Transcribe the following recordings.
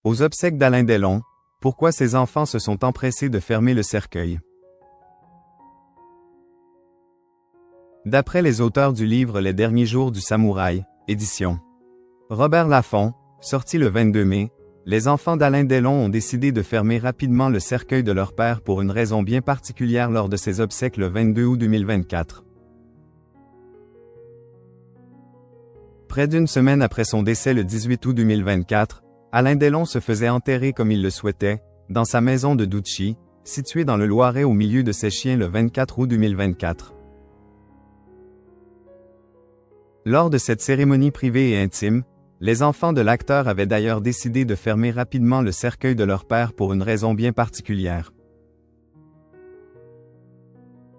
Aux obsèques d'Alain Delon, pourquoi ses enfants se sont empressés de fermer le cercueil? D'après les auteurs du livre Les derniers jours du samouraï, édition Robert Laffont, sorti le 22 mai, les enfants d'Alain Delon ont décidé de fermer rapidement le cercueil de leur père pour une raison bien particulière lors de ses obsèques le 22 août 2024. Près d'une semaine après son décès le 18 août 2024, Alain Delon se faisait enterrer comme il le souhaitait, dans sa maison de Douchy, située dans le Loiret au milieu de ses chiens le 24 août 2024. Lors de cette cérémonie privée et intime, les enfants de l'acteur avaient d'ailleurs décidé de fermer rapidement le cercueil de leur père pour une raison bien particulière.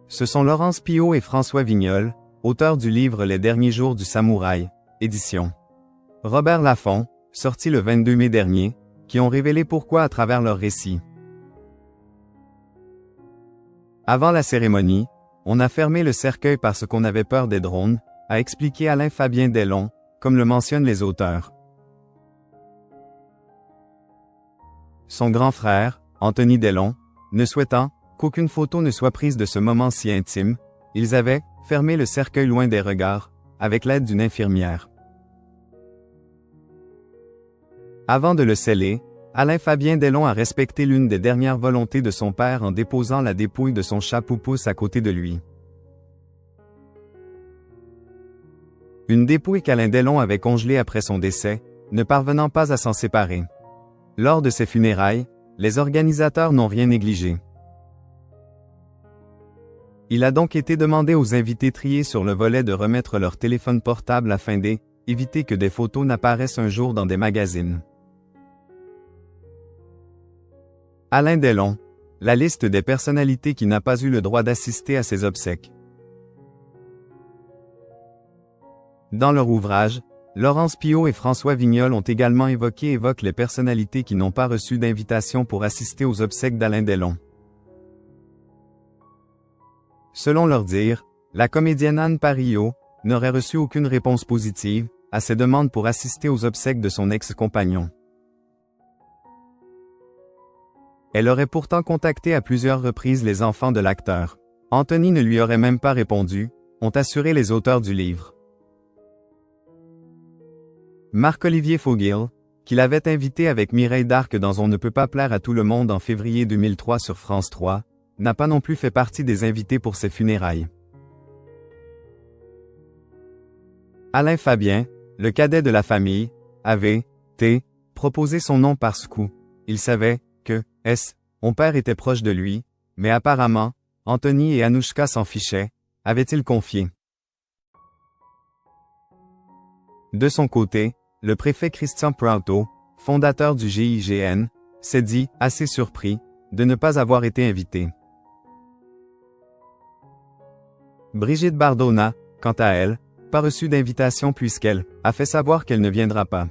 Ce sont Laurence Piot et François Vignol, auteurs du livre Les derniers jours du samouraï, édition Robert Laffont, sorti le 22 mai dernier, qui ont révélé pourquoi à travers leur récit. Avant la cérémonie, on a fermé le cercueil parce qu'on avait peur des drones, a expliqué Alain-Fabien Delon, comme le mentionnent les auteurs. Son grand frère, Anthony Delon, ne souhaitant qu'aucune photo ne soit prise de ce moment si intime, ils avaient fermé le cercueil loin des regards, avec l'aide d'une infirmière. Avant de le sceller, Alain-Fabien Delon a respecté l'une des dernières volontés de son père en déposant la dépouille de son chat Poupousse à côté de lui. Une dépouille qu'Alain Delon avait congelée après son décès, ne parvenant pas à s'en séparer. Lors de ses funérailles, les organisateurs n'ont rien négligé. Il a donc été demandé aux invités triés sur le volet de remettre leur téléphone portable afin d'éviter que des photos n'apparaissent un jour dans des magazines. Alain Delon, la liste des personnalités qui n'a pas eu le droit d'assister à ses obsèques. Dans leur ouvrage, Laurence Piot et François Vignol ont également évoquent les personnalités qui n'ont pas reçu d'invitation pour assister aux obsèques d'Alain Delon. Selon leur dire, la comédienne Anne Parillot n'aurait reçu aucune réponse positive à ses demandes pour assister aux obsèques de son ex-compagnon. Elle aurait pourtant contacté à plusieurs reprises les enfants de l'acteur. Anthony ne lui aurait même pas répondu, ont assuré les auteurs du livre. Marc-Olivier Fogiel, qui l'avait invité avec Mireille Darc dans On ne peut pas plaire à tout le monde en février 2003 sur France 3, n'a pas non plus fait partie des invités pour ses funérailles. Alain-Fabien, le cadet de la famille, avait proposé son nom parce qu'il savait que son père était proche de lui, mais apparemment, Anthony et Anouchka s'en fichaient, avait-il confié. De son côté, le préfet Christian Proutot, fondateur du GIGN, s'est dit assez surpris de ne pas avoir été invité. Brigitte Bardot n'a, quant à elle, pas reçu d'invitation puisqu'elle a fait savoir qu'elle ne viendra pas.